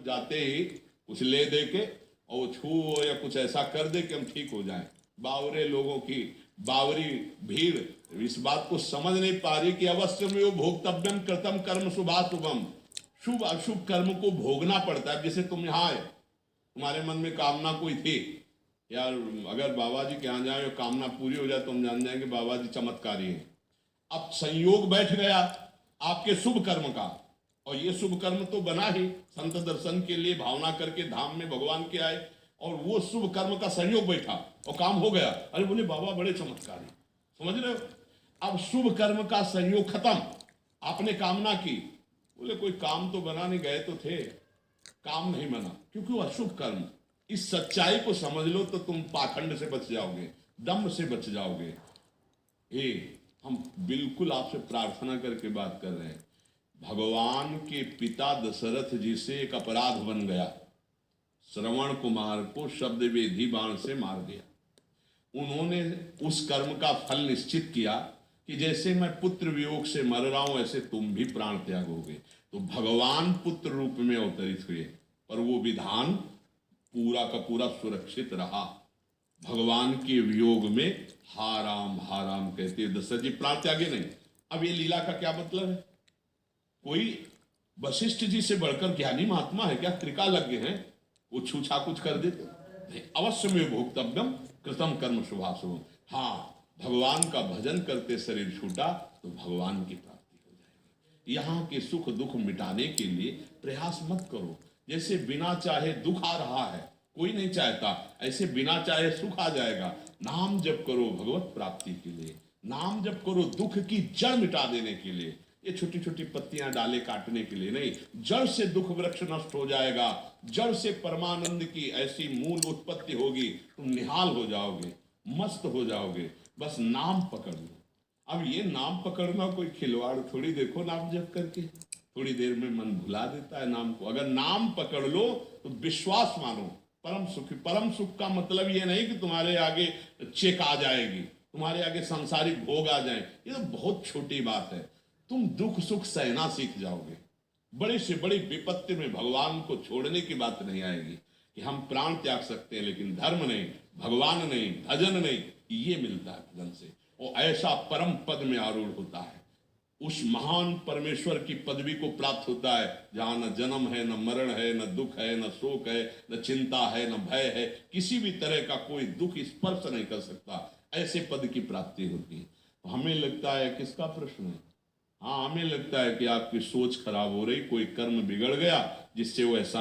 जाते ही कुछ ले दे के और वो छू या कुछ ऐसा कर दे कि हम ठीक हो जाएं। बावरे लोगों की बावरी भीड़ इस बात को समझ नहीं पा रही कि अवश्य में वो भोक्तव्यम कृतम कर्म शुभाशुभम, शुभ अशुभ कर्म को भोगना पड़ता है। जैसे तुम यहाँ आए, तुम्हारे मन में कामना कोई थी यार, अगर बाबा जी के यहाँ जाए और कामना पूरी हो जाए तो हम जान जाएंगे बाबा जी चमत्कारी हैं। अब संयोग बैठ गया आपके शुभ कर्म का, और ये शुभ कर्म तो बना ही संत दर्शन के लिए, भावना करके धाम में भगवान के आए और वो शुभ कर्म का संयोग बैठा और काम हो गया। अरे बोले बाबा बड़े चमत्कारी, समझ रहे हो। अब शुभ कर्म का संयोग खत्म, आपने कामना की, बोले कोई काम तो बना नहीं, गए तो थे, काम नहीं बना क्योंकि वो अशुभ कर्म। इस सच्चाई को समझ लो तो तुम पाखंड से बच जाओगे, दम्भ से बच जाओगे। हम बिल्कुल आपसे प्रार्थना करके बात कर रहे हैं। भगवान के पिता दशरथ जी से एक अपराध बन गया, श्रवण कुमार को शब्द वेधी बाण से मार दिया। उन्होंने उस कर्म का फल निश्चित किया कि जैसे मैं पुत्र वियोग से मर रहा हूं ऐसे तुम भी प्राण त्यागोगे। तो भगवान पुत्र रूप में अवतरित हुए, पर वो विधान पूरा का पूरा सुरक्षित रहा। भगवान के वियोग में हा राम कहते दशरथ जी प्राण त्यागे नहीं। अब ये लीला का क्या मतलब है? कोई वशिष्ठ जी से बढ़कर ज्ञानी महात्मा है क्या? त्रिका लग गए हैं वो छूछा कुछ कर देते नहीं। अवश्य में भोक्तव्यम कृतम कर्म शुभाशुभम। हाँ, भगवान का भजन करते शरीर छूटा तो भगवान की प्राप्ति हो जाएगी। यहाँ के सुख दुख मिटाने के लिए प्रयास मत करो। जैसे बिना चाहे दुख आ रहा है, कोई नहीं चाहता, ऐसे बिना चाहे सुख आ जाएगा। नाम जप करो भगवत प्राप्ति के लिए, नाम जप करो दुख की जड़ मिटा देने के लिए। ये छोटी छोटी पत्तियां डाले काटने के लिए नहीं, जड़ से दुख वृक्ष नष्ट हो जाएगा, जड़ से परमानंद की ऐसी मूल उत्पत्ति होगी, तुम निहाल हो जाओगे, मस्त हो जाओगे। बस नाम पकड़ लो। अब ये नाम पकड़ना कोई खिलवाड़ थोड़ी, देखो नाम जप करके थोड़ी देर में मन भुला देता है नाम को। अगर नाम पकड़ लो तो विश्वास मानो, परम सुख। परम सुख का मतलब ये नहीं कि तुम्हारे आगे चेक आ जाएगी, तुम्हारे आगे सांसारिक भोग आ जाए, ये तो बहुत छोटी बात है। तुम दुख सुख सहना सीख जाओगे। बड़े से बड़ी विपत्ति में भगवान को छोड़ने की बात नहीं आएगी कि हम प्राण त्याग सकते हैं लेकिन धर्म नहीं, भगवान नहीं, भजन नहीं। ये मिलता है भजन से, वो ऐसा परम पद में आरूढ़ होता है, उस महान परमेश्वर की पदवी को प्राप्त होता है जहां न जन्म है, न मरण है, न दुख है, न शोक है, न चिंता है, न भय है, किसी भी तरह का कोई दुख स्पर्श नहीं कर सकता। ऐसे पद की प्राप्ति होती है। तो हमें लगता है, किसका प्रश्न है? हाँ, हमें लगता है कि आपकी सोच खराब हो रही, कोई कर्म बिगड़ गया जिससे वो ऐसा